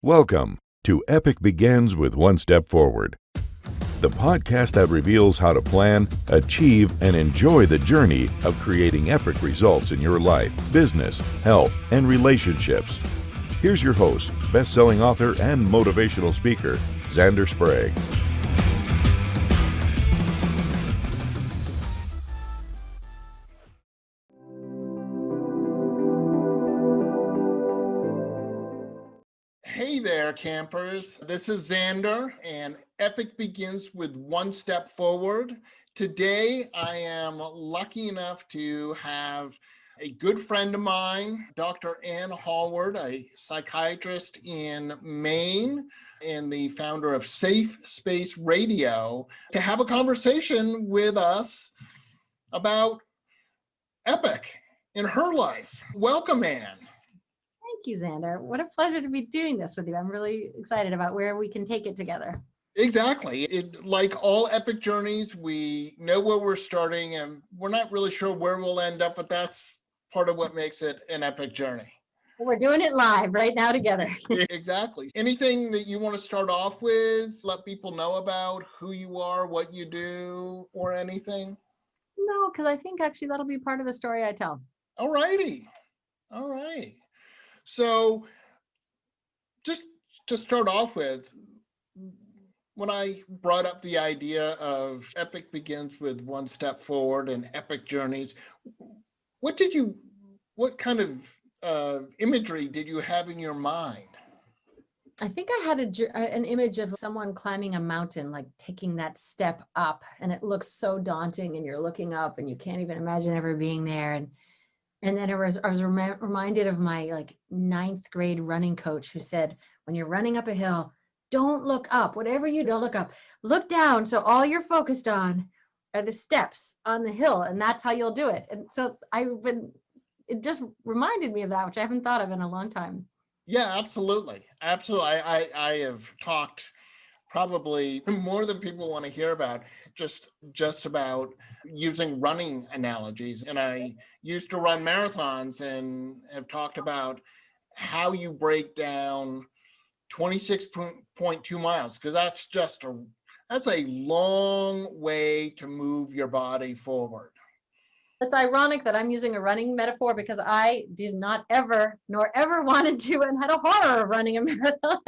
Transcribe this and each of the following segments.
Welcome to Epic Begins with One Step Forward, the podcast that reveals how to plan, achieve, and enjoy the journey of creating epic results in your life, business, health, and relationships. Here's your host, best-selling author and motivational speaker, Zander Sprague. Hey there, campers. This is Zander, and Epic begins with one step forward. Today, I am lucky enough to have a good friend of mine, Dr. Hallward, a psychiatrist in Maine and the founder of Safe Space Radio, to have a conversation with us about Epic in her life. Welcome, Ann. Thank you, Zander. What a pleasure to be doing this with you. I'm really excited about where we can take it together. Exactly. Like all epic journeys, we know where we're starting and we're not really sure where we'll end up, but that's part of what makes it an epic journey. We're doing it live right now together. Exactly. Anything that you want to start off with, let people know about who you are, what you do, or anything? No, because I think actually that'll be part of the story I tell. All righty. All right. So just to start off with, when I brought up the idea of Epic begins with one step forward and epic journeys, what kind of imagery did you have in your mind? I think I had an image of someone climbing a mountain, like taking that step up, and it looks so daunting, and you're looking up and you can't even imagine ever being there. And then I was reminded of my ninth grade running coach who said, when you're running up a hill, don't look up. Whatever you do, don't look up. Look down. So all you're focused on are the steps on the hill, and that's how you'll do it. And so it just reminded me of that, which I haven't thought of in a long time. Yeah, absolutely. Absolutely. I have talked probably more than people want to hear about, just about using running analogies. And I used to run marathons and have talked about how you break down 26.2 miles, because that's a long way to move your body forward. It's ironic that I'm using a running metaphor because I did not ever, nor ever wanted to, and had a horror of running a marathon.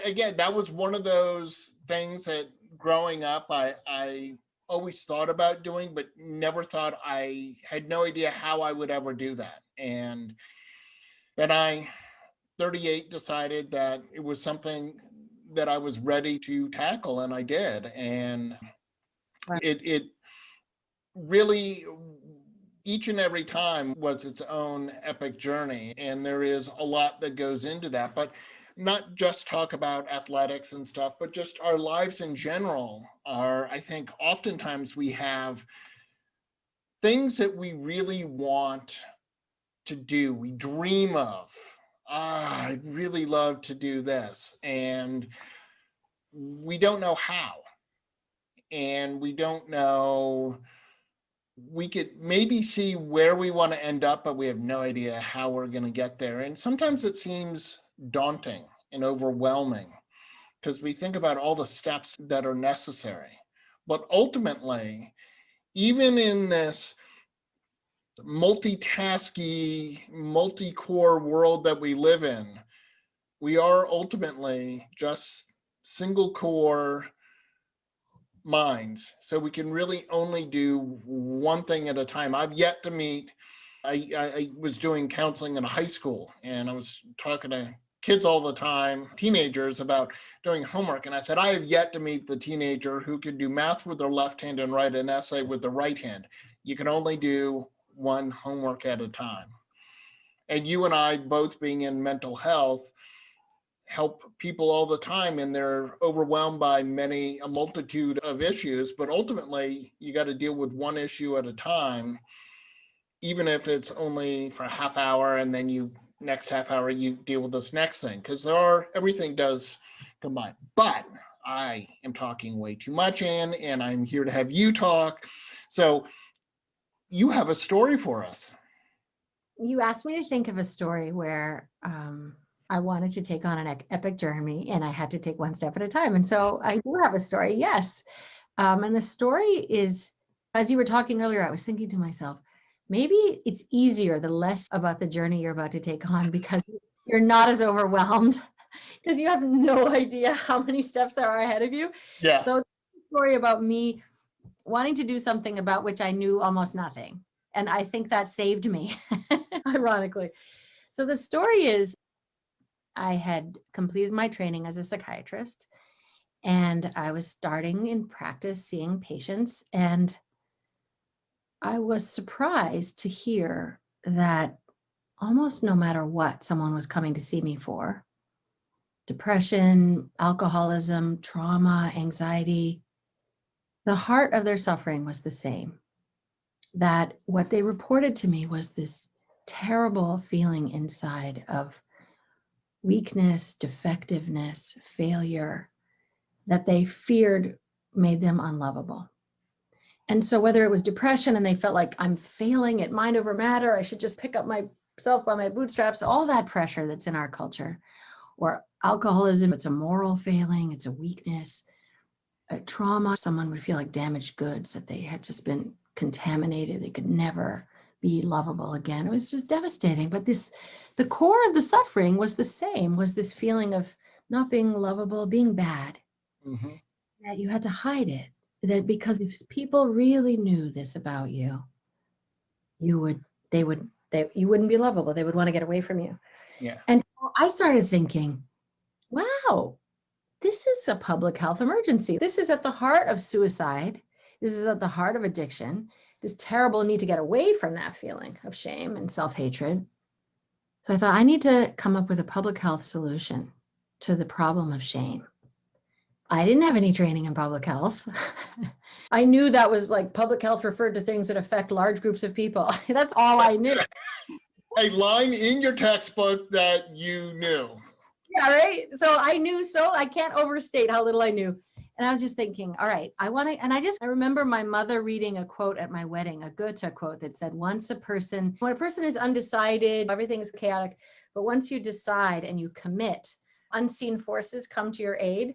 Again, that was one of those things that growing up, I always thought about doing, but never thought, I had no idea how I would ever do that. And then I, 38, decided that it was something that I was ready to tackle, and I did. And it really, each and every time was its own epic journey. And there is a lot that goes into that, but not just talk about athletics and stuff, but just our lives in general I think oftentimes we have things that we really want to do, we dream of. I'd really love to do this. And we don't know how. And we don't know, we could maybe see where we want to end up, but we have no idea how we're going to get there. And sometimes it seems daunting and overwhelming because we think about all the steps that are necessary. But ultimately, even in this multitasky, multi-core world that we live in, we are ultimately just single core minds. So we can really only do one thing at a time. I've yet to meet, I was doing counseling in a high school, and I was talking to kids all the time, teenagers, about doing homework. And I said, I have yet to meet the teenager who can do math with their left hand and write an essay with the right hand. You can only do one homework at a time. And you and I, both being in mental health, help people all the time, and they're overwhelmed by a multitude of issues, but ultimately you got to deal with one issue at a time, even if it's only for a half hour, and then next half hour you deal with this next thing, because everything does combine. But I am talking way too much, Ann, and I'm here to have you talk. So you have a story for us. You asked me to think of a story where I wanted to take on an epic journey and I had to take one step at a time. And so I do have a story, yes. And the story is, as you were talking earlier, I was thinking to myself, maybe it's easier the less about the journey you're about to take on because you're not as overwhelmed because you have no idea how many steps there are ahead of you. Yeah. So it's a story about me wanting to do something about which I knew almost nothing. And I think that saved me, ironically. So the story is I had completed my training as a psychiatrist and I was starting in practice seeing patients. And I was surprised to hear that almost no matter what someone was coming to see me for, depression, alcoholism, trauma, anxiety, the heart of their suffering was the same. That what they reported to me was this terrible feeling inside of weakness, defectiveness, failure that they feared made them unlovable. And so whether it was depression and they felt like I'm failing at mind over matter, I should just pick up myself by my bootstraps, all that pressure that's in our culture, or alcoholism, it's a moral failing, it's a weakness, a trauma, someone would feel like damaged goods, that they had just been contaminated, they could never be lovable again. It was just devastating. But the core of the suffering was the same, was this feeling of not being lovable, being bad, Mm-hmm. that you had to hide it. That because if people really knew this about you, you wouldn't be lovable. They would want to get away from you. Yeah. And I started thinking, wow, this is a public health emergency. This is at the heart of suicide. This is at the heart of addiction, this terrible need to get away from that feeling of shame and self-hatred. So I thought I need to come up with a public health solution to the problem of shame. I didn't have any training in public health. I knew that was like public health referred to things that affect large groups of people. That's all I knew. A line in your textbook that you knew. Yeah, right. So I knew, so I can't overstate how little I knew. And I was just thinking, all right, I remember my mother reading a quote at my wedding, a Goethe quote that said, when a person is undecided, everything is chaotic, but once you decide and you commit, unseen forces come to your aid.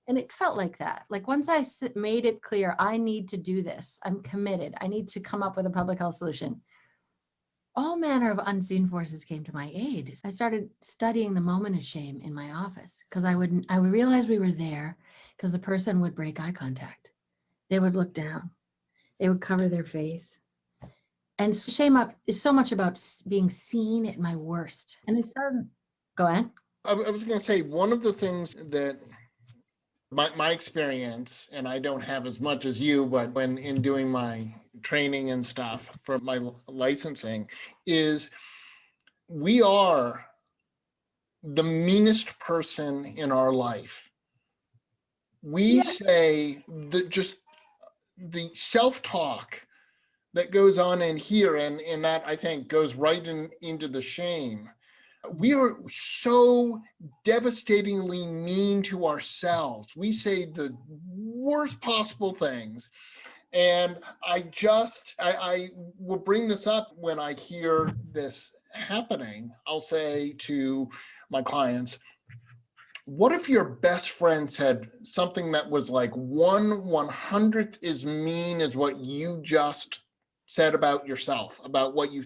And it felt like that. Like once I made it clear, I need to do this, I'm committed, I need to come up with a public health solution, all manner of unseen forces came to my aid. I started studying the moment of shame in my office because I would realize we were there because the person would break eye contact. They would look down. They would cover their face. And shame up is so much about being seen at my worst. And I started, go ahead. I was going to say, one of the things that my experience, and I don't have as much as you, but when in doing my training and stuff for my licensing, is we are the meanest person in our life. We say that just the self-talk that goes on in here, and that I think goes right into the shame. We are so devastatingly mean to ourselves. We say the worst possible things. And I will bring this up when I hear this happening. I'll say to my clients, what if your best friend said something that was like 1/100th as mean as what you just said about yourself, about what you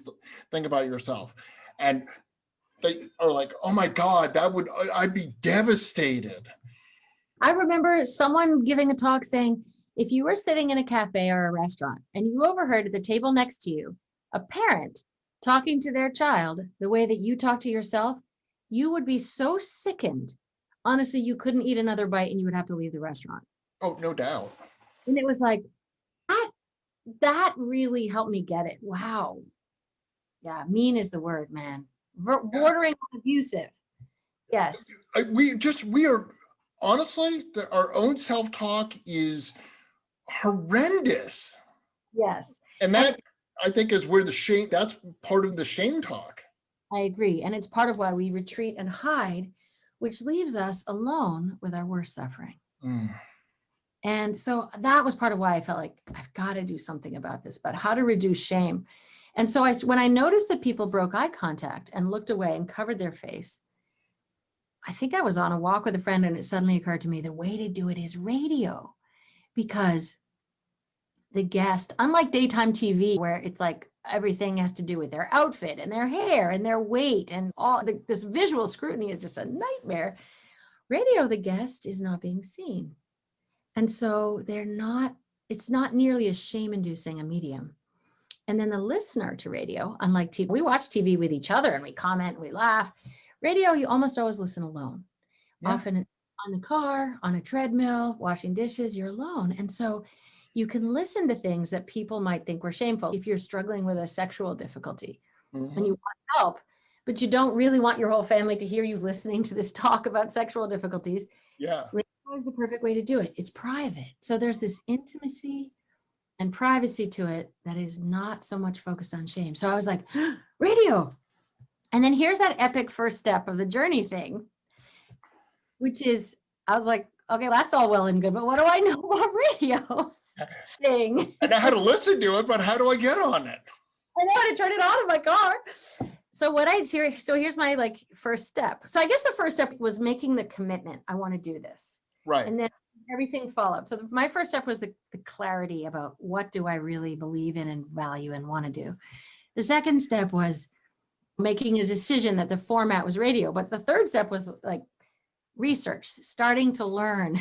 think about yourself? And they are like, oh my God, I'd be devastated. I remember someone giving a talk saying, if you were sitting in a cafe or a restaurant and you overheard at the table next to you a parent talking to their child the way that you talk to yourself, you would be so sickened. Honestly, you couldn't eat another bite and you would have to leave the restaurant. Oh, no doubt. And it was like, that really helped me get it. Wow. Yeah, mean is the word, man. Bordering on abusive. Yes. We are, honestly, our own self-talk is horrendous. Yes. And that, I think, is where that's part of the shame talk. I agree. And it's part of why we retreat and hide, which leaves us alone with our worst suffering. And so that was part of why I felt like I've got to do something about this, but how to reduce shame. And so when I noticed that people broke eye contact and looked away and covered their face, I think I was on a walk with a friend and it suddenly occurred to me, the way to do it is radio, because the guest, unlike daytime TV, where it's like everything has to do with their outfit and their hair and their weight and all this visual scrutiny is just a nightmare. Radio, the guest is not being seen. And so it's not nearly as shame-inducing a medium. And then the listener to radio, unlike TV, we watch TV with each other and we comment and we laugh. Radio, you almost always listen alone. Yeah. Often on the car, on a treadmill, washing dishes, you're alone. And so you can listen to things that people might think were shameful. If you're struggling with a sexual difficulty and you want help, but you don't really want your whole family to hear you listening to this talk about sexual difficulties. Yeah. Radio is the perfect way to do it. It's private. So there's this intimacy and privacy to it that is not so much focused on shame. So I was like, radio. And then here's that epic first step of the journey thing, which is, I was like, okay, that's all well and good, but what do I know about radio thing? I know how to listen to it, but how do I get on it? I know how to turn it on in my car. So here's my first step. So I guess the first step was making the commitment. I want to do this. Right. And then everything followed. So my first step was the clarity about what do I really believe in and value and want to do. The second step was making a decision that the format was radio. But the third step was research, starting to learn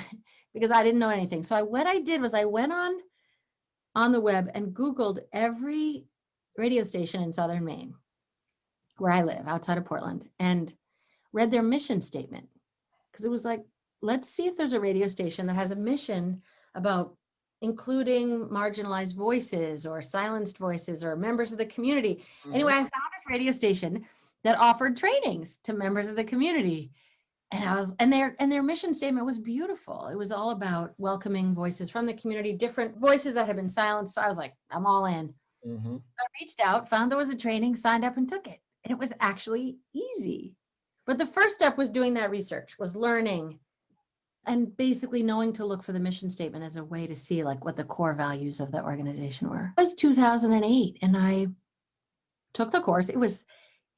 because I didn't know anything. So what I did was I went on the web and Googled every radio station in Southern Maine, where I live outside of Portland, and read their mission statement. Because it was like, let's see if there's a radio station that has a mission about including marginalized voices or silenced voices or members of the community. Mm-hmm. Anyway, I found this radio station that offered trainings to members of the community. And their mission statement was beautiful. It was all about welcoming voices from the community, different voices that had been silenced. So I was like, I'm all in. Mm-hmm. I reached out, found there was a training, signed up and took it. And it was actually easy. But the first step was doing that research, was learning and basically knowing to look for the mission statement as a way to see what the core values of the organization were. It was 2008 and I took the course. It was,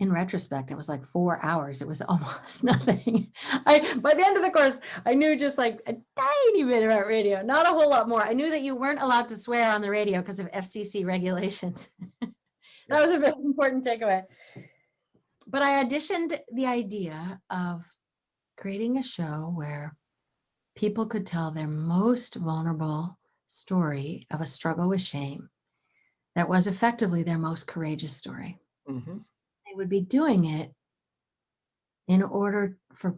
in retrospect, it was 4 hours. It was almost nothing. By the end of the course, I knew just a tiny bit about radio, not a whole lot more. I knew that you weren't allowed to swear on the radio because of FCC regulations. That was a very important takeaway. But I auditioned the idea of creating a show where people could tell their most vulnerable story of a struggle with shame that was effectively their most courageous story. Mm-hmm. They would be doing it in order for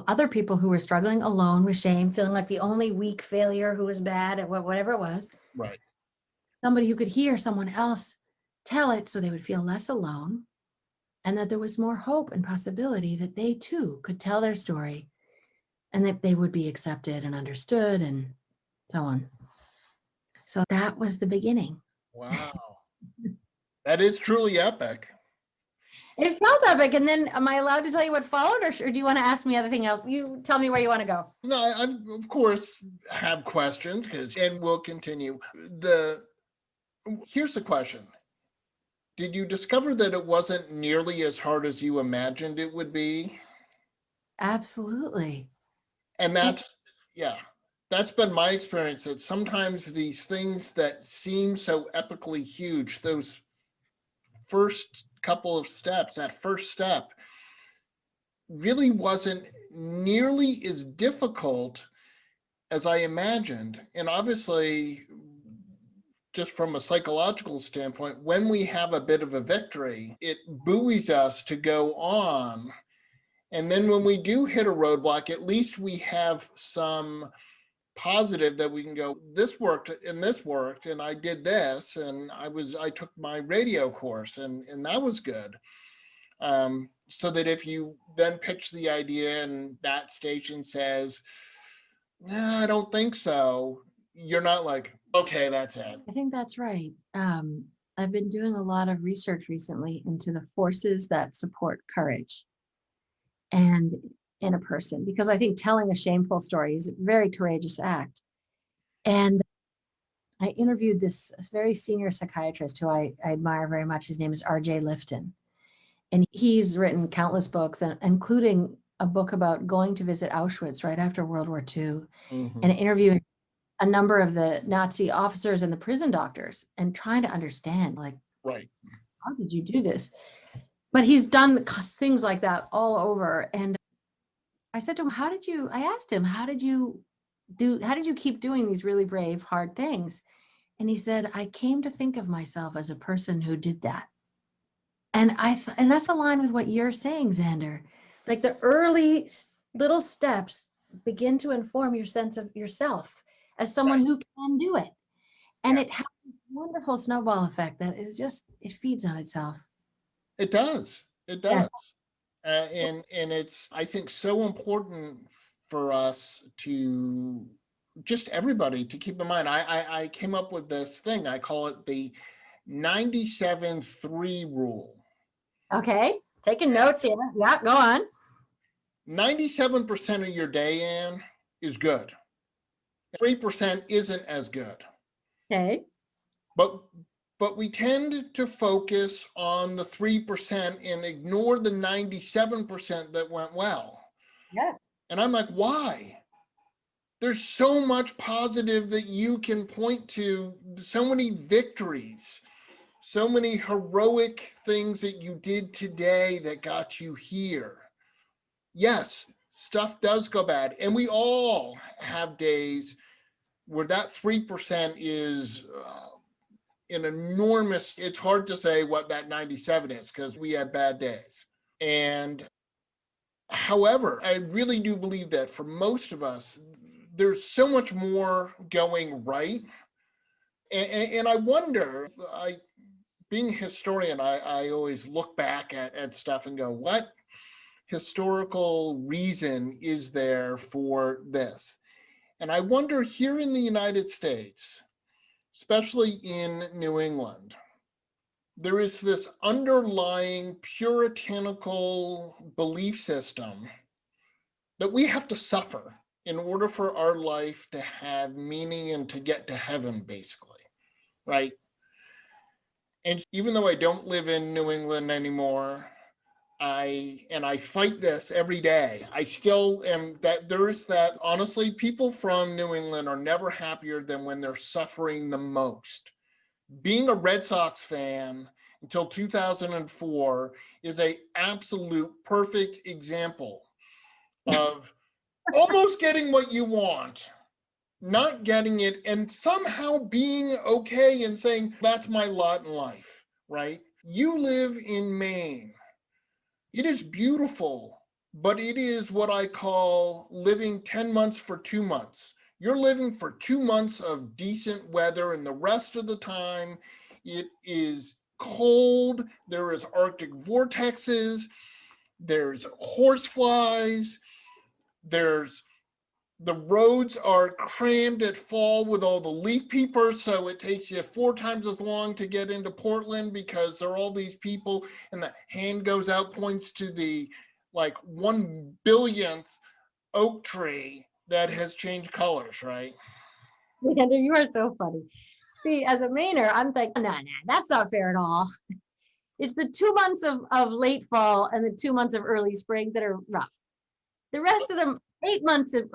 other people who were struggling alone with shame, feeling like the only weak failure who was bad at whatever it was. Right. Somebody who could hear someone else tell it so they would feel less alone, and that there was more hope and possibility that they too could tell their story and that they would be accepted and understood and so on. So that was the beginning. Wow. That is truly epic. It felt epic. And then am I allowed to tell you what followed, or do you want to ask me anything else? You tell me where you want to go. No, I of course have questions and we'll continue. Here's the question. Did you discover that it wasn't nearly as hard as you imagined it would be? Absolutely. And that's been my experience, that sometimes these things that seem so epically huge, those first couple of steps, that first step really wasn't nearly as difficult as I imagined. And obviously, just from a psychological standpoint, when we have a bit of a victory, it buoys us to go on. And then when we do hit a roadblock, at least we have some positive that we can go, this worked and I did this and I took my radio course and that was good. So that if you then pitch the idea and that station says, no, I don't think so, you're not like, okay, that's it. I think that's right. I've been doing a lot of research recently into the forces that support courage and in a person, because I think telling a shameful story is a very courageous act. And I interviewed this very senior psychiatrist who I admire very much. His name is R.J. Lifton. And he's written countless books, and including a book about going to visit Auschwitz right after World War II, and interviewing a number of the Nazi officers and the prison doctors and trying to understand, like, Right. how did you do this? But he's done things like that all over. And I said to him, I asked him, how did you keep doing these really brave, hard things? And he said, I came to think of myself as a person who did that. And and that's aligned with what you're saying, Zander. Like the early little steps begin to inform your sense of yourself as someone who can do it. And it has this wonderful snowball effect that is just, it feeds on itself. It does. It does. Yes. And it's, I think, so important for us to, just everybody to keep in mind. I came up with this thing. I call it the 97-3 rule. Okay. Taking notes here. Yeah, go on. 97% of your day, Ann, is good. 3% isn't as good. Okay. But we tend to focus on the 3% and ignore the 97% that went well. Yes. And I'm like, why? There's so much positive that you can point to, so many victories, so many heroic things that you did today that got you here. Yes, stuff does go bad. And we all have days where that 3% is an enormous, it's hard to say what that 97 is because we have bad days. And however, I really do believe that for most of us, there's so much more going right. And I wonder, being a historian, I always look back at stuff and go, what historical reason is there for this? And I wonder here in the United States, especially in New England, there is this underlying puritanical belief system that we have to suffer in order for our life to have meaning and to get to heaven, basically, right? And even though I don't live in New England anymore, I fight this every day. I still am, that there is that, honestly, people from New England are never happier than when they're suffering the most. Being a Red Sox fan until 2004 is a absolute perfect example of almost getting what you want, not getting it, and somehow being okay and saying, that's my lot in life, right? You live in Maine. It is beautiful, but it is what I call living 10 months for 2 months. You're living for 2 months of decent weather, and the rest of the time it is cold. There is Arctic vortexes, there's horse flies, the roads are crammed at fall with all the leaf peepers, so it takes you 4 times as long to get into Portland because there are all these people, and the hand goes out, points to the like 1 billionth oak tree that has changed colors, right? Leander, you are so funny. See, as a Mainer, I'm thinking, no, that's not fair at all. It's the 2 months of late fall and the 2 months of early spring that are rough. The rest of them, 8 months of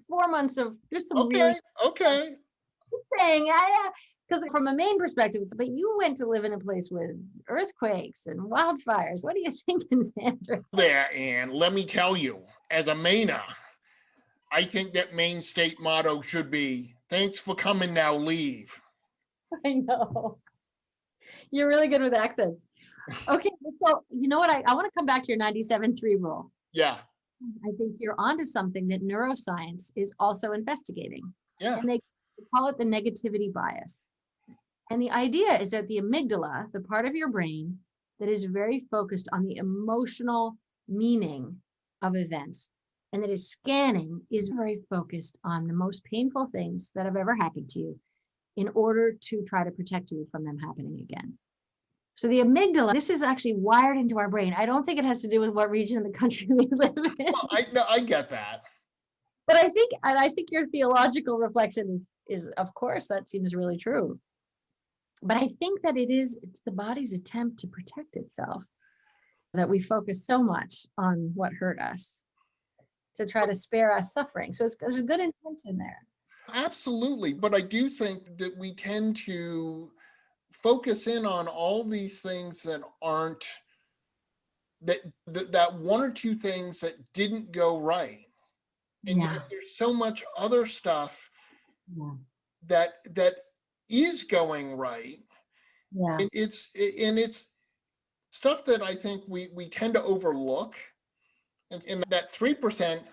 4 months of, there's some really thing. Because from a Maine perspective, but you went to live in a place with earthquakes and wildfires. What are you thinking, Zander? There, and let me tell you, as a Mainer, I think that Maine state motto should be, thanks for coming, now leave. I know. You're really good with accents. Okay, so you know what? I want to come back to your 97-3 rule. Yeah. I think you're onto something that neuroscience is also investigating. Yeah. And they call it the negativity bias. And the idea is that the amygdala, the part of your brain that is very focused on the emotional meaning of events and that is scanning, is very focused on the most painful things that have ever happened to you in order to try to protect you from them happening again. So the amygdala, this is actually wired into our brain. I don't think it has to do with what region of the country we live in. Well, I get that. But I think your theological reflection is, of course, that seems really true. But I think that it's the body's attempt to protect itself, that we focus so much on what hurt us to try to spare us suffering. So there's a good intention there. Absolutely. But I do think that we tend to focus in on all these things that aren't, that one or two things that didn't go right. And Yeah. yet there's so much other stuff Yeah. that is going right. Yeah. And it's stuff that I think we tend to overlook. And in that 3%,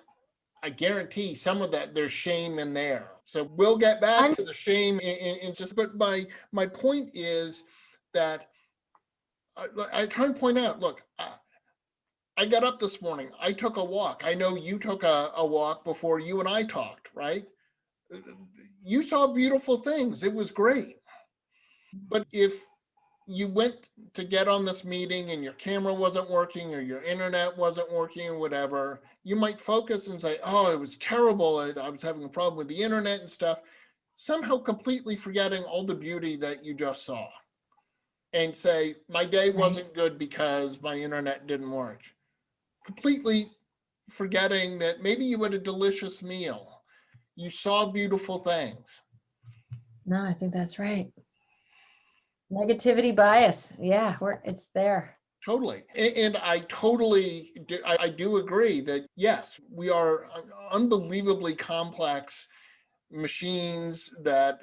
I guarantee some of that there's shame in there. So we'll get back to the shame in just, but my point is that I try and point out, look, I got up this morning, I took a walk. I know you took a walk before you and I talked, right? You saw beautiful things. It was great. But if you went to get on this meeting and your camera wasn't working or your internet wasn't working or whatever, you might focus and say, oh, it was terrible. I was having a problem with the internet and stuff, somehow completely forgetting all the beauty that you just saw and say, my day wasn't good because my internet didn't work. Completely forgetting that maybe you had a delicious meal. You saw beautiful things. No, I think that's right. Negativity bias. Yeah, it's there. Totally. And I totally do, I do agree that, yes, we are unbelievably complex machines that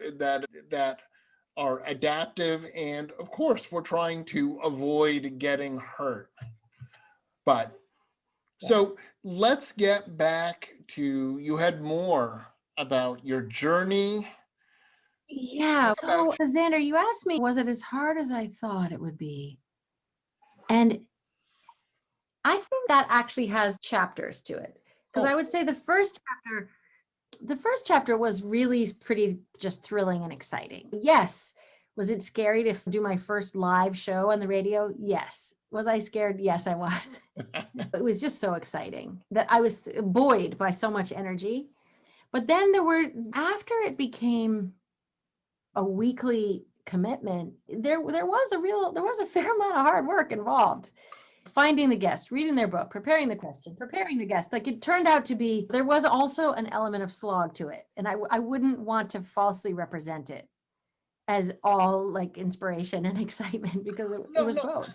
are adaptive. And of course, we're trying to avoid getting hurt. But so let's get back to, you had more about your journey. Yeah. So, Zander, you asked me, was it as hard as I thought it would be? And I think that actually has chapters to it. Because I would say the first chapter was really pretty just thrilling and exciting. Yes. Was it scary to do my first live show on the radio? Yes. Was I scared? Yes, I was. It was just so exciting that I was buoyed by so much energy. But then after it became a weekly commitment, there was a fair amount of hard work involved. Finding the guest, reading their book, preparing the question, preparing the guest. Like, it turned out to be, there was also an element of slog to it. And I wouldn't want to falsely represent it as all like inspiration and excitement, because it was both.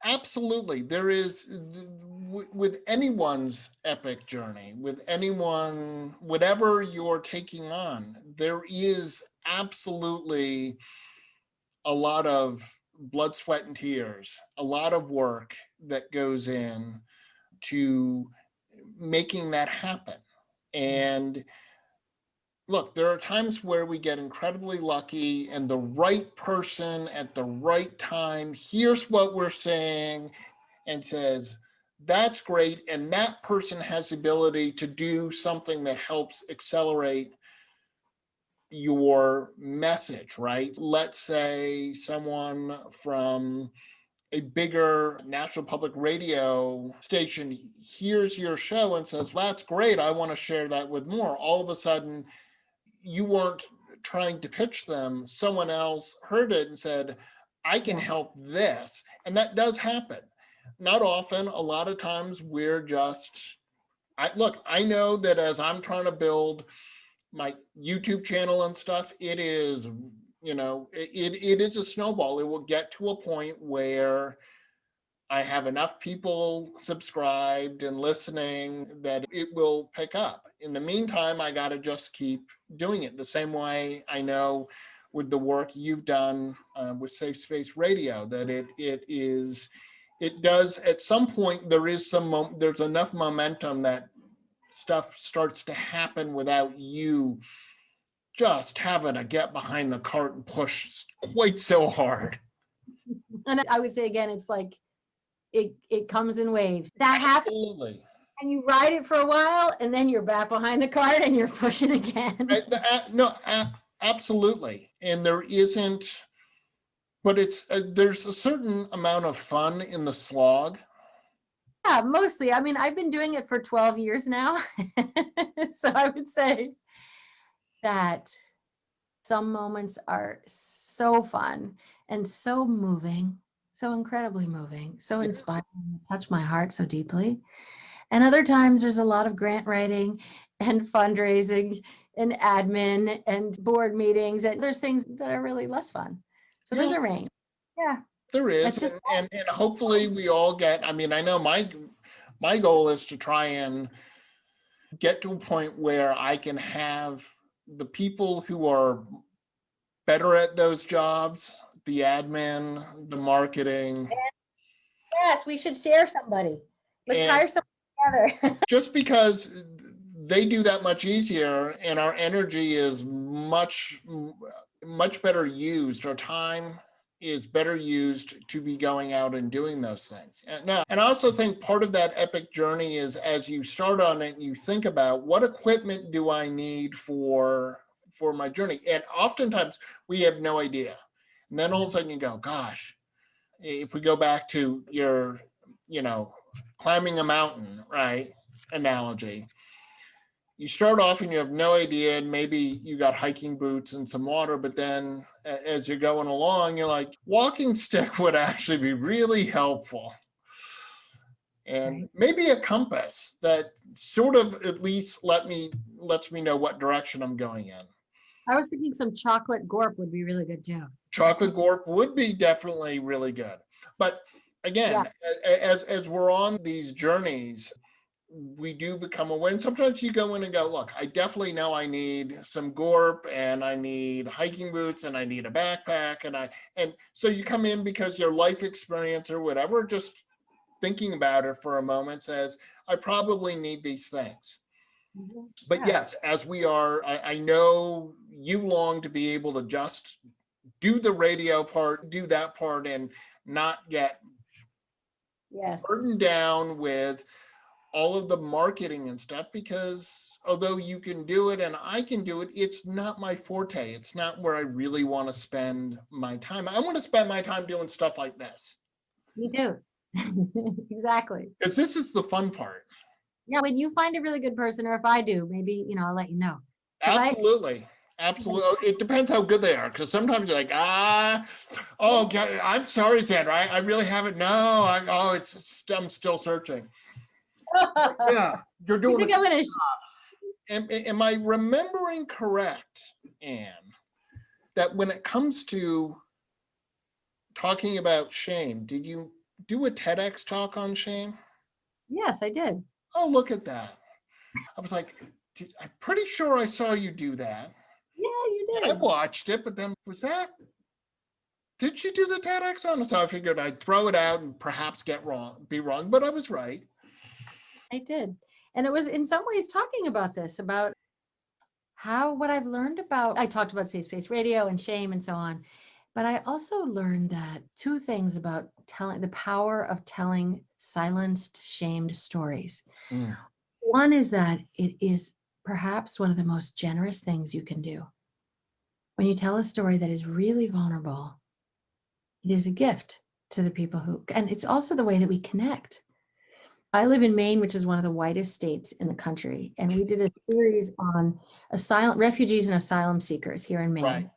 Absolutely. There is, with anyone's epic journey, with anyone, whatever you're taking on, there is absolutely a lot of blood, sweat, and tears, a lot of work that goes in to making that happen. And look, there are times where we get incredibly lucky and the right person at the right time hears what we're saying and says, that's great. And that person has the ability to do something that helps accelerate your message, right? Let's say someone from a bigger national public radio station hears your show and says, that's great, I want to share that with more. All of a sudden, you weren't trying to pitch them. Someone else heard it and said, I can help this. And that does happen. Not often. A lot of times we're just, I know that as I'm trying to build my YouTube channel and stuff, it is, it is a snowball. It will get to a point where I have enough people subscribed and listening that it will pick up. In the meantime, I got to just keep doing it the same way I know with the work you've done with Safe Space Radio, that it does, at some point, there's enough momentum that stuff starts to happen without you just having to get behind the cart and push quite so hard. And I would say, again, it's like, it comes in waves. That happens. Absolutely. And you ride it for a while, and then you're back behind the cart and you're pushing again. No, absolutely. And there isn't, but there's a certain amount of fun in the slog. Yeah, mostly. I mean, I've been doing it for 12 years now. So I would say that Some moments are so fun and so moving, so incredibly moving, so Yeah. inspiring, touch my heart so deeply. And other times there's a lot of grant writing and fundraising and admin and board meetings. And there's things that are really less fun. So there's Yeah, a range. Yeah. there is. It's just And hopefully we all get, I mean, I know my goal is to try and get to a point where I can have the people who are better at those jobs, the admin, the marketing, yes, we should share somebody. Let's and hire someone together. just because they do that much easier and our energy is much better used, our time is better used to be going out and doing those things. And I also think part of that epic journey is as you start on it, you think about what equipment do I need for my journey, and oftentimes we have no idea, and then all of a sudden you go, gosh, if we go back to your, climbing a mountain, right, analogy, you start off and you have no idea, and maybe you got hiking boots and some water, but then as you're going along, you're like, walking stick would actually be really helpful. And Right. maybe a compass that sort of at least lets me know what direction I'm going in. I was thinking some chocolate gorp would be really good too. Chocolate gorp would be definitely really good. But again, as we're on these journeys, we do become aware. And sometimes you go in and go, look, I definitely know I need some gorp and I need hiking boots and I need a backpack. And so you come in because your life experience or whatever, just thinking about it for a moment says, I probably need these things. Mhm. But yes, as we are, I know you long to be able to just do the radio part, do that part, and not get Yes. burdened down with all of the marketing and stuff, because although you can do it and I can do it, it's not my forte. It's not where I really want to spend my time. I want to spend my time doing stuff like this. Me too. Exactly. Because this is the fun part. Yeah, when you find a really good person, or if I do, maybe, I'll let you know. Absolutely. Absolutely. It depends how good they are. Because sometimes you're like, oh, okay, I'm sorry, Zander. I really haven't. No, I'm still searching. Yeah, you're I doing think it. I'm gonna Am I remembering correct, Anne, that when it comes to talking about shame, did you do a TEDx talk on shame? Yes, I did. Oh, look at that. I was like, I'm pretty sure I saw you do that. Yeah, you And I did. watched it, but then did you do the TEDx on it? So I figured I'd throw it out and perhaps be wrong, but I was right. I did. And it was in some ways talking about this, about what I've learned about, I talked about safe space radio and shame and so on. But I also learned that two things about the power of telling silenced, shamed stories. Mm. One is that it is perhaps one of the most generous things you can do. When you tell a story that is really vulnerable, it is a gift to the people and it's also the way that we connect. I live in Maine, which is one of the whitest states in the country. And we did a series on refugees and asylum seekers here in Maine. Right.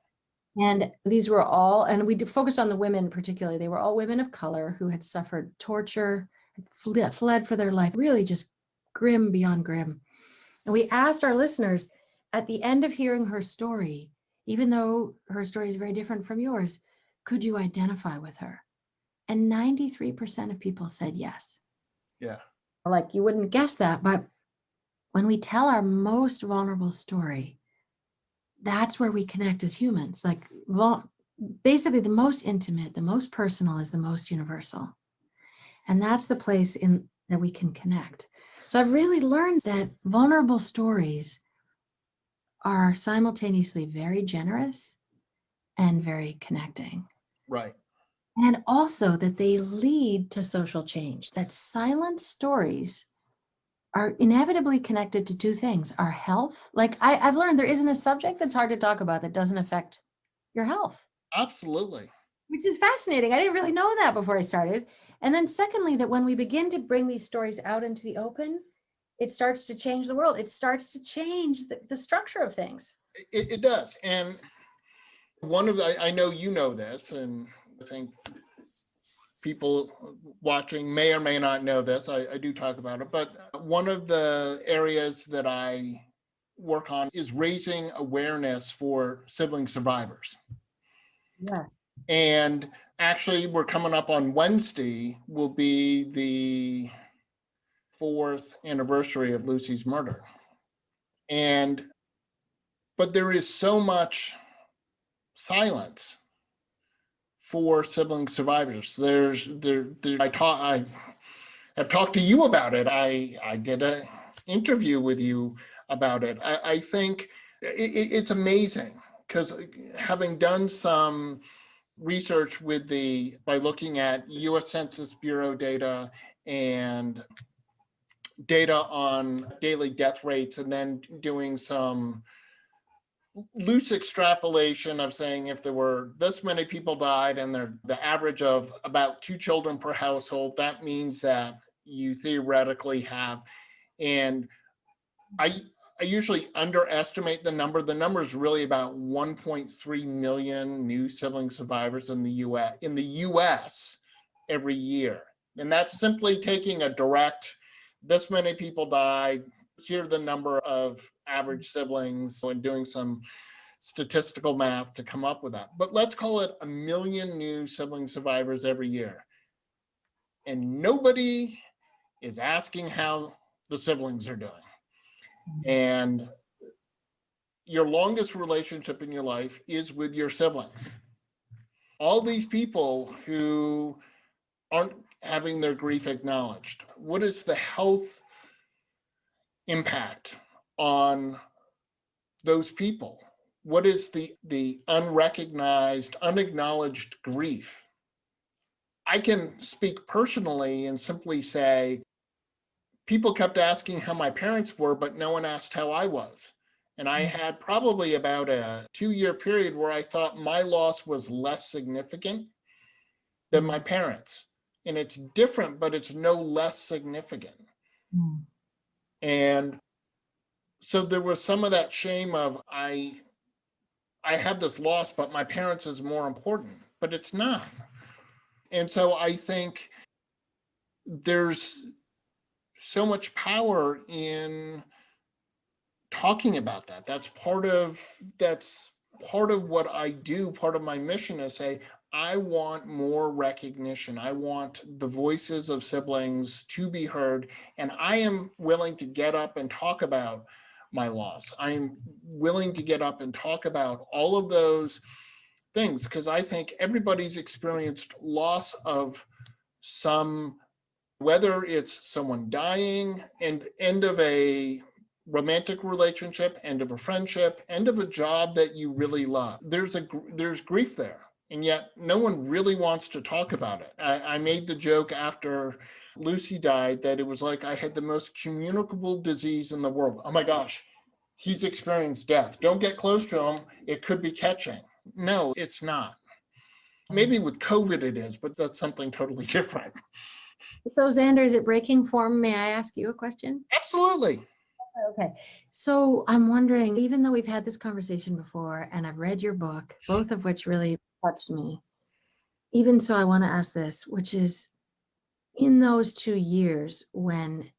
And these were all, and we focused on the women particularly. They were all women of color who had suffered torture, fled for their life, really just grim beyond grim. And we asked our listeners at the end of hearing her story, even though her story is very different from yours, could you identify with her? And 93% of people said yes. Yeah. Like, you wouldn't guess that, but when we tell our most vulnerable story, that's where we connect as humans. Like, basically the most intimate, the most personal is the most universal. And that's the place that we can connect. So I've really learned that vulnerable stories are simultaneously very generous and very connecting. Right. And also that they lead to social change, that silent stories are inevitably connected to two things: our health. Like, I've learned there isn't a subject that's hard to talk about that doesn't affect your health. Absolutely. Which is fascinating. I didn't really know that before I started. And then secondly, that when we begin to bring these stories out into the open, it starts to change the world. It starts to change the structure of things. It does. And I know you know this, and I think people watching may or may not know this. I do talk about it, but one of the areas that I work on is raising awareness for sibling survivors. Yes. And actually, we're coming up on Wednesday, will be the 4th anniversary of Lucy's murder. But there is so much silence for sibling survivors. I have talked to you about it. I did an interview with you about it. I think it's amazing, because having done some research by looking at US Census Bureau data and data on daily death rates, and then doing some loose extrapolation of saying if there were this many people died and the average of about 2 children per household, that means that you theoretically have, and I usually underestimate the number. The number is really about 1.3 million new sibling survivors in the US every year. And that's simply taking a direct, this many people died, here's the number of average siblings, and doing some statistical math to come up with that. But let's call it 1 million new sibling survivors every year. And nobody is asking how the siblings are doing. And your longest relationship in your life is with your siblings. All these people who aren't having their grief acknowledged, what is the health impact on those people? What is the unrecognized, unacknowledged grief? I can speak personally and simply say, people kept asking how my parents were, but no one asked how I was. And I had probably about a 2-year period where I thought my loss was less significant than my parents. And it's different, but it's no less significant. And so there was some of that shame of, I have this loss, but my parents is more important, but it's not. And so I think there's so much power in talking about that. That's part of what I do. Part of my mission is say, I want more recognition. I want the voices of siblings to be heard. And I am willing to get up and talk about my loss. I'm willing to get up and talk about all of those things, because I think everybody's experienced loss of some, whether it's someone dying and end of a romantic relationship, end of a friendship, end of a job that you really love. There's grief there, and yet no one really wants to talk about it. I made the joke after Lucy died that it was like I had the most communicable disease in the world. Oh my gosh, he's experienced death. Don't get close to him. It could be catching. No, it's not. Maybe with COVID it is, but that's something totally different. So Zander, is it breaking form? May I ask you a question? Absolutely. Okay. So I'm wondering, even though we've had this conversation before and I've read your book, both of which really touched me, even so I want to ask this, which is, in those 2 years when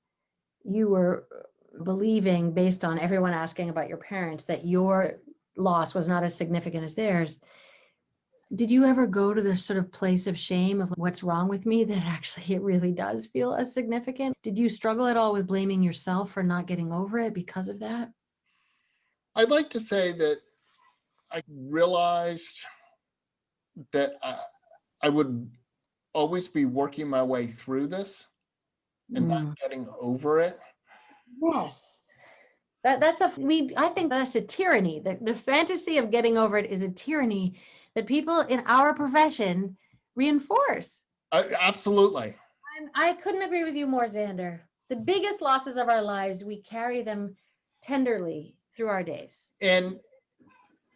you were believing, based on everyone asking about your parents, that your loss was not as significant as theirs, did you ever go to the sort of place of shame of what's wrong with me, that actually it really does feel as significant? Did you struggle at all with blaming yourself for not getting over it because of that? I'd like to say that I realized that I would always be working my way through this and not getting over it. Yes. I think that's a tyranny. The fantasy of getting over it is a tyranny that people in our profession reinforce. Absolutely. I couldn't agree with you more, Zander. The biggest losses of our lives, we carry them tenderly through our days. And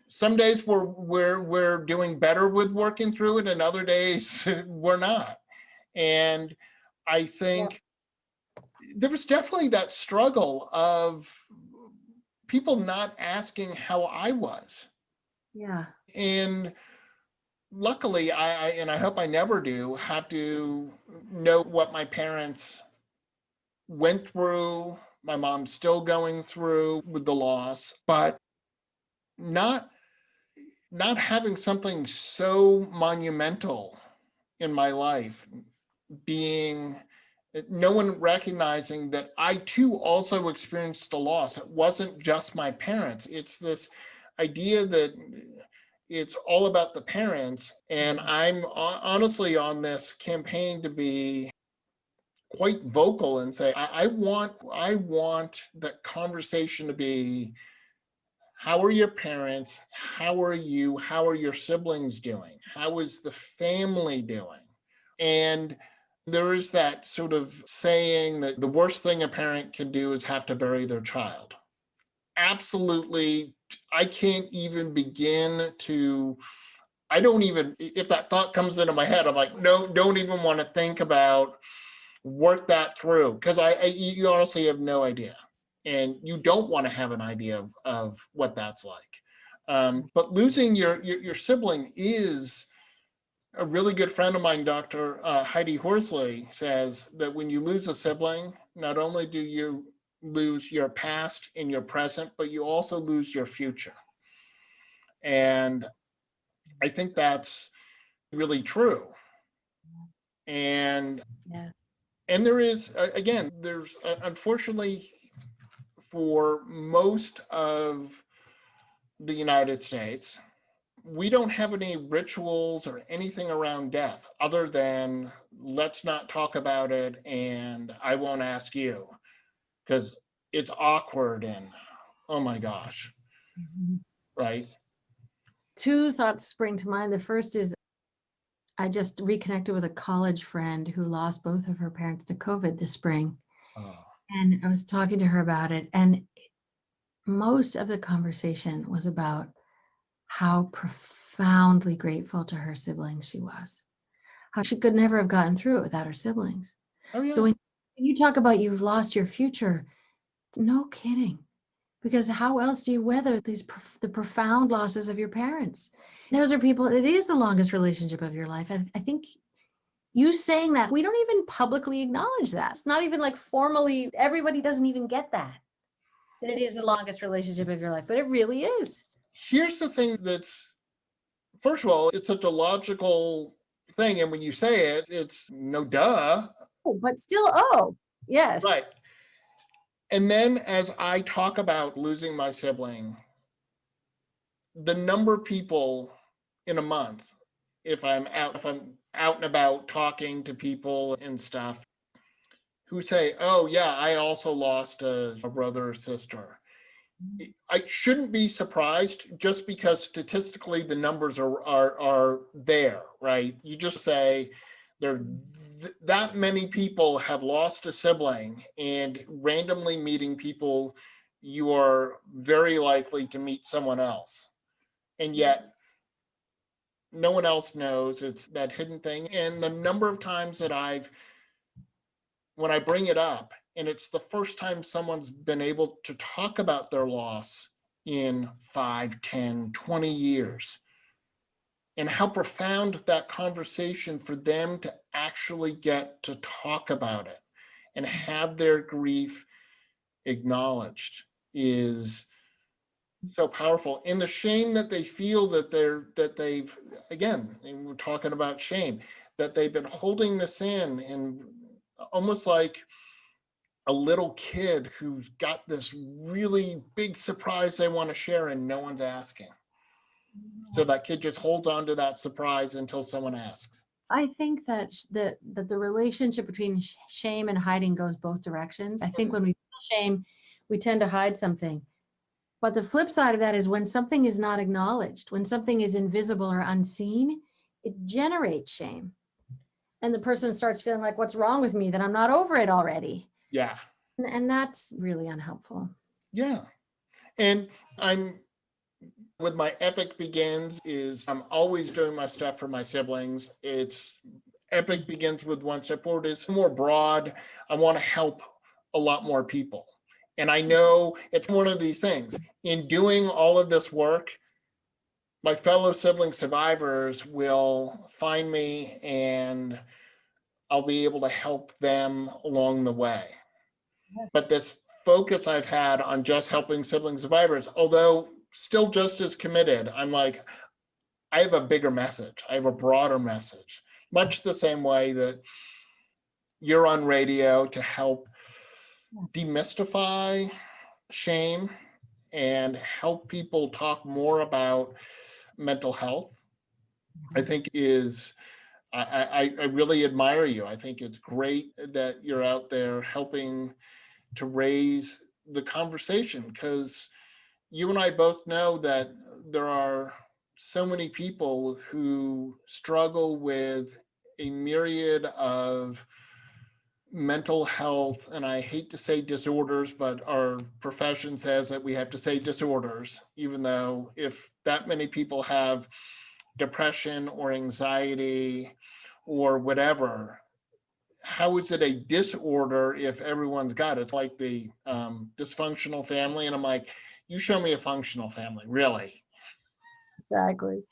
some days we're doing better with working through it, and other days we're not. And I think there was definitely that struggle of people not asking how I was. Yeah. And luckily, and I hope I never do, have to know what my parents went through. My mom's still going through with the loss, but not not having something so monumental in my life being no one recognizing that I too also experienced a loss. It wasn't just my parents. It's this idea that it's all about the parents. And I'm honestly on this campaign to be quite vocal and say, I want the conversation to be, how are your parents? How are you? How are your siblings doing? How is the family doing? And there is that sort of saying that the worst thing a parent can do is have to bury their child. Absolutely. I can't even begin to, I don't even, if that thought comes into my head, I'm like, no, don't even want to think about, work that through. Because you honestly have no idea. And you don't want to have an idea of what that's like. But losing your sibling is, a really good friend of mine, Dr. Heidi Horsley, says that when you lose a sibling, not only do you lose your past and your present, but you also lose your future. And I think that's really true. And Yes. and there is again, there's unfortunately for most of the United States, we don't have any rituals or anything around death other than let's not talk about it and I won't ask you because it's awkward and oh my gosh, Mhm. right? Two thoughts spring to mind. The first is I just reconnected with a college friend who lost both of her parents to COVID this spring. Oh, And I was talking to her about it. And most of the conversation was about how profoundly grateful to her siblings she was, how she could never have gotten through it without her siblings. oh So yeah. when you talk about you've lost your future, no kidding. Because how else do you weather the profound losses of your parents? Those are people, it is the longest relationship of your life. I think you saying that, we don't even publicly acknowledge that. It's not even like formally, everybody doesn't even get that it is the longest relationship of your life, but it really is. Here's the thing that's, first of all, it's such a logical thing. And when you say it, it's no duh. Oh, but still, oh, yes. Right. And then as I talk about losing my sibling, the number of people in a month, if I'm out and about talking to people and stuff, who say, oh yeah, I also lost a brother or sister. I shouldn't be surprised just because statistically the numbers are there, right? You just say there that many people have lost a sibling, and randomly meeting people, you are very likely to meet someone else. And yet no one else knows. It's that hidden thing. And the number of times that when I bring it up, and it's the first time someone's been able to talk about their loss in 5, 10, 20 years, and how profound that conversation for them to actually get to talk about it and have their grief acknowledged is so powerful. And the shame that they feel that they've, again, and we're talking about shame, that they've been holding this in, and almost like a little kid who's got this really big surprise they want to share and no one's asking. So that kid just holds on to that surprise until someone asks. I think that the relationship between shame and hiding goes both directions. I think when we feel shame, we tend to hide something. But the flip side of that is when something is not acknowledged, when something is invisible or unseen, it generates shame. And the person starts feeling like, what's wrong with me that I'm not over it already? Yeah. And that's really unhelpful. Yeah. And I'm with my Epic Begins is I'm always doing my stuff for my siblings. It's Epic Begins with One Step Forward is more broad. I want to help a lot more people. And I know it's one of these things in doing all of this work, my fellow sibling survivors will find me and I'll be able to help them along the way. But this focus I've had on just helping sibling survivors, although still just as committed, I'm like, I have a bigger message. I have a broader message, much the same way that you're on radio to help demystify shame and help people talk more about mental health. I think I really admire you. I think it's great that you're out there helping to raise the conversation, because you and I both know that there are so many people who struggle with a myriad of mental health, and I hate to say disorders, but our profession says that we have to say disorders, even though if that many people have depression or anxiety or whatever, how is it a disorder if everyone's got it? It's like the dysfunctional family. And I'm like, you show me a functional family, really? Exactly.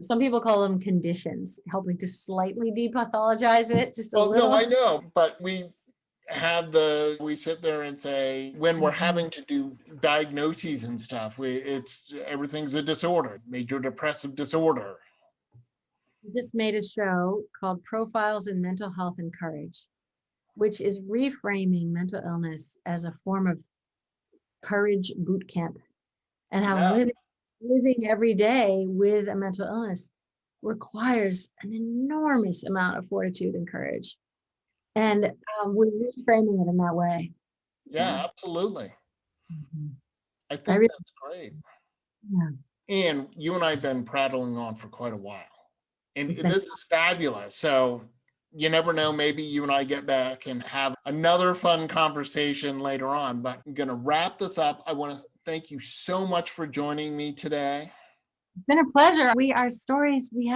Some people call them conditions, helping to slightly depathologize it just a little. No, I know, but we sit there and say, when we're having to do diagnoses and stuff, everything's a disorder, major depressive disorder. We just made a show called Profiles in Mental Health and Courage, which is reframing mental illness as a form of courage boot camp, and how living every day with a mental illness requires an enormous amount of fortitude and courage. And we're reframing it in that way. Yeah, absolutely. Mm-hmm. I think that's great. Yeah. And you and I have been prattling on for quite a while. And this is fabulous. So you never know, maybe you and I get back and have another fun conversation later on. But I'm going to wrap this up. I want to thank you so much for joining me today. It's been a pleasure. We have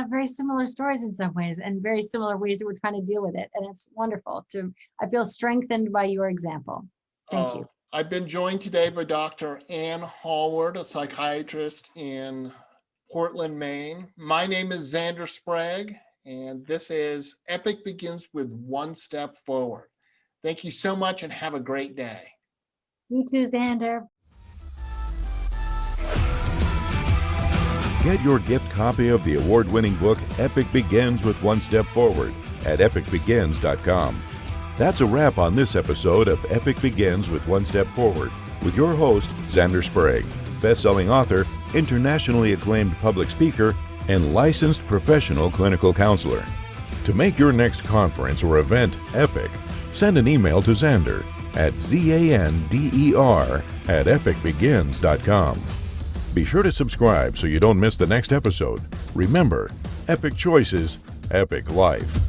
very similar stories in some ways, and very similar ways that we're trying to deal with it. And it's wonderful. I feel strengthened by your example. Thank you. I've been joined today by Dr. Ann Hallward, a psychiatrist in Portland, Maine. My name is Zander Sprague, and this is Epic Begins with One Step Forward. Thank you so much and have a great day. You too, Zander. Get your gift copy of the award-winning book Epic Begins with One Step Forward at epicbegins.com. That's a wrap on this episode of Epic Begins with One Step Forward with your host, Zander Sprague, best-selling author, internationally acclaimed public speaker, and licensed professional clinical counselor. To make your next conference or event epic, send an email to Zander at zander@epicbegins.com. Be sure to subscribe so you don't miss the next episode. Remember, epic choices, epic life.